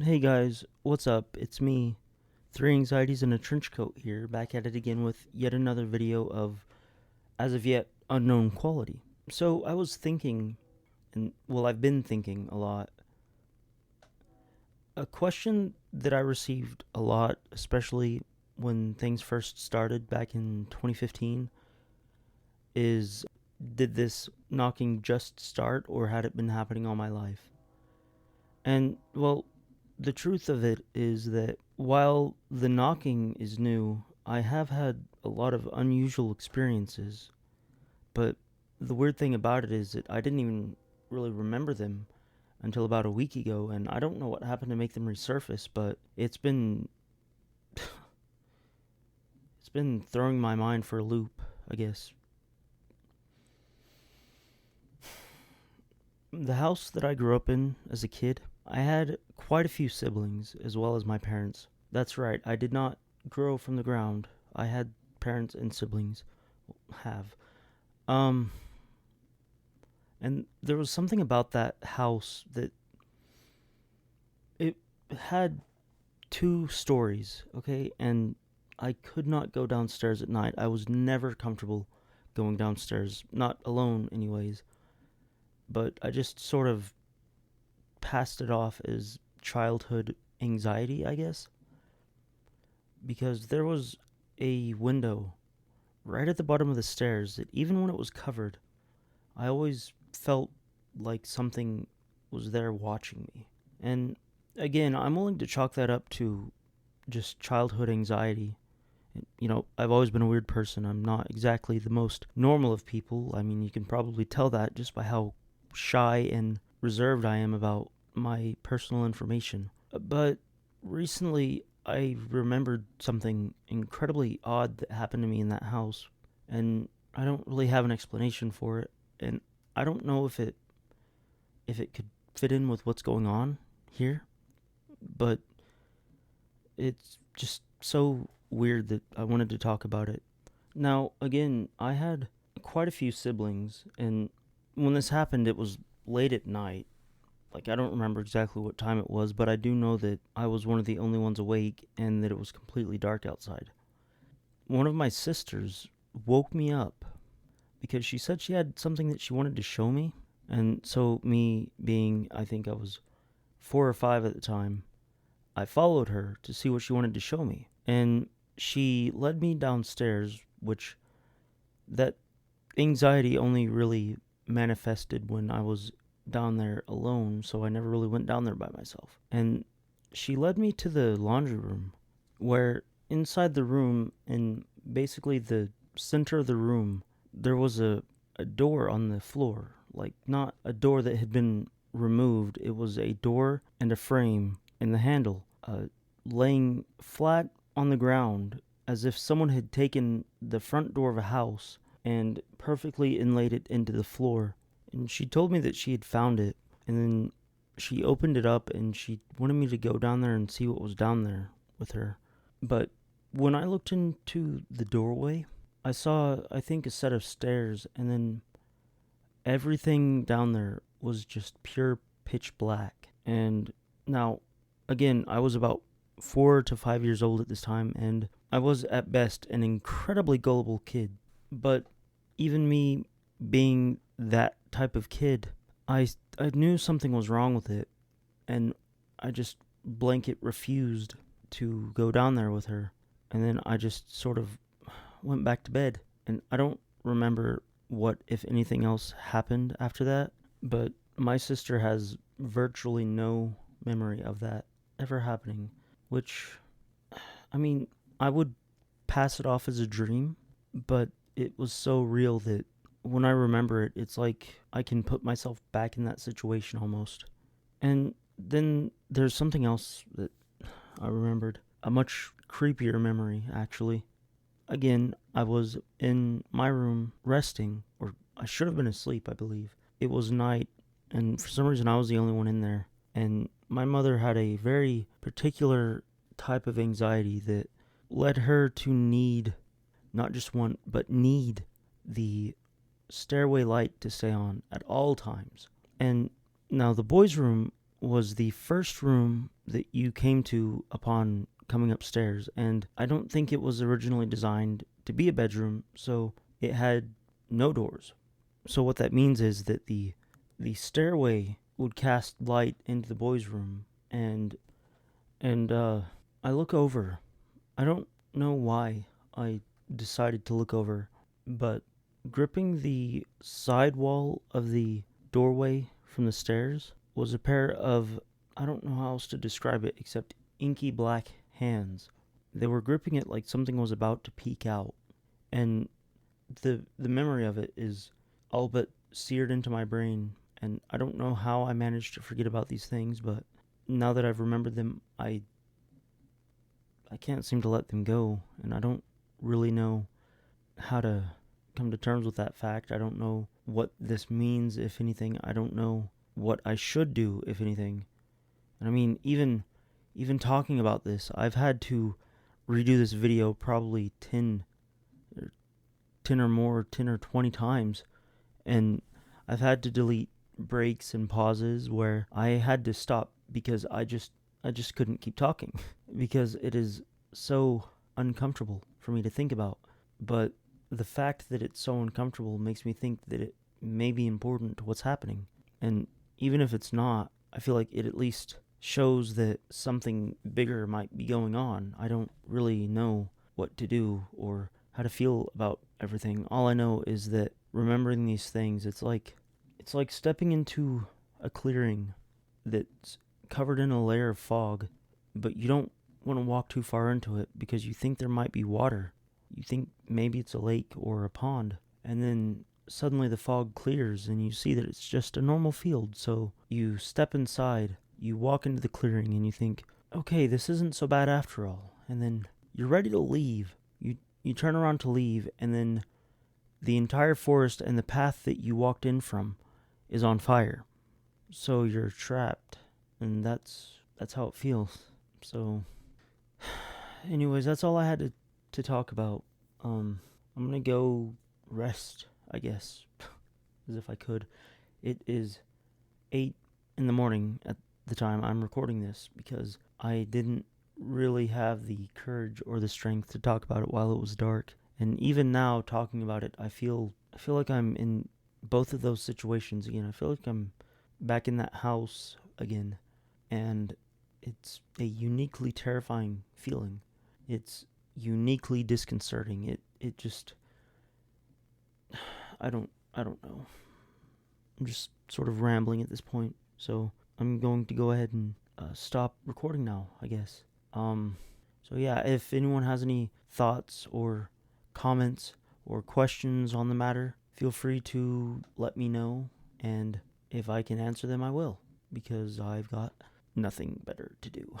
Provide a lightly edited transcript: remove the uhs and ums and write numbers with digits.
Hey guys, what's up? It's me, Three Anxieties in a Trench Coat here, back at it again with yet another video of, as of yet, unknown quality. So I was thinking, I've been thinking a lot. A question that I received a lot, especially when things first started back in 2015, is did this knocking just start or had it been happening all my life? And, well, the truth of it is that while the knocking is new, I have had a lot of unusual experiences. But the weird thing about it is that I didn't even really remember them until about a week ago, and I don't know what happened to make them resurface, but it's been throwing my mind for a loop, I guess. The house that I grew up in as a kid, I had quite a few siblings as well as my parents. That's right, I did not grow from the ground. I had parents and siblings. Have. Um, and there was something about that house that it had two stories, okay? And I could not go downstairs at night. I was never comfortable going downstairs, not alone, anyways. But I just sort of passed it off as childhood anxiety, I guess, because there was a window right at the bottom of the stairs that even when it was covered, I always felt like something was there watching me. And again, I'm willing to chalk that up to just childhood anxiety. I've always been a weird person. I'm not exactly the most normal of people. I mean, you can probably tell that just by how shy and reserved I am about my personal information. But recently, I remembered something incredibly odd that happened to me in that house, and I don't really have an explanation for it. And I don't know if it could fit in with what's going on here, but it's just so weird that I wanted to talk about it. Now, again, I had quite a few siblings, and when this happened, it was late at night. Like, I don't remember exactly what time it was, but I do know that I was one of the only ones awake and that it was completely dark outside. One of my sisters woke me up because she said she had something that she wanted to show me. And so, me being, I think I was 4 or 5 at the time, I followed her to see what she wanted to show me. And she led me downstairs, which that anxiety only really manifested when I was down there alone, so I never really went down there by myself. And she led me to the laundry room, where inside the room, in basically the center of the room, there was a door on the floor. Like, not a door that had been removed, it was a door and a frame and the handle laying flat on the ground as if someone had taken the front door of a house and perfectly inlaid it into the floor. And she told me that she had found it, and then she opened it up and she wanted me to go down there and see what was down there with her. But when I looked into the doorway, I saw, I think, a set of stairs, and then everything down there was just pure pitch black. And now, again, I was about 4 to 5 years old at this time, and I was at best an incredibly gullible kid. But even me being that type of kid, I knew something was wrong with it, and I just blanket refused to go down there with her. And then I just sort of went back to bed. And I don't remember what, if anything else, happened after that, but my sister has virtually no memory of that ever happening, which, I mean, I would pass it off as a dream, but it was so real that when I remember it, it's like I can put myself back in that situation almost. And then there's something else that I remembered. A much creepier memory, actually. Again, I was in my room resting, or I should have been asleep, I believe. It was night, and for some reason I was the only one in there. And my mother had a very particular type of anxiety that led her to need, not just want, but need the stairway light to stay on at all times. And now the boys' room was the first room that you came to upon coming upstairs, and I don't think it was originally designed to be a bedroom, so it had no doors. So what that means is that the stairway would cast light into the boys' room, and I look over. I don't know why I decided to look over, but gripping the side wall of the doorway from the stairs was a pair of, I don't know how else to describe it except inky black hands. They were gripping it like something was about to peek out, and the memory of it is all but seared into my brain, and I don't know how I managed to forget about these things, but now that I've remembered them, I can't seem to let them go, and I don't really know how to come to terms with that fact. I don't know what this means, if anything. I don't know what I should do, if anything. And I mean, even talking about this, I've had to redo this video probably 10 or more, 10 or 20 times, and I've had to delete breaks and pauses where I had to stop because I just couldn't keep talking because it is so uncomfortable for me to think about. But the fact that it's so uncomfortable makes me think that it may be important to what's happening. And even if it's not, I feel like it at least shows that something bigger might be going on. I don't really know what to do or how to feel about everything. All I know is that remembering these things, it's like stepping into a clearing that's covered in a layer of fog, but you don't want to walk too far into it because you think there might be water. You think maybe it's a lake or a pond, and then suddenly the fog clears and you see that it's just a normal field. So you step inside, you walk into the clearing, and you think, okay, this isn't so bad after all. And then you're ready to leave. You turn around to leave, and then the entire forest and the path that you walked in from is on fire. So you're trapped, and that's how it feels. So, anyways, that's all I had to talk about. I'm gonna go rest, I guess, as if I could. It is 8 in the morning at the time I'm recording this because I didn't really have the courage or the strength to talk about it while it was dark. And even now talking about it, I feel like I'm in both of those situations again. I feel like I'm back in that house again, and it's a uniquely terrifying feeling. It's uniquely disconcerting. It just I don't know. I'm just sort of rambling at this point. So I'm going to go ahead and stop recording now, I guess. So yeah, if anyone has any thoughts or comments or questions on the matter, feel free to let me know, and if I can answer them, I will, because I've got nothing better to do.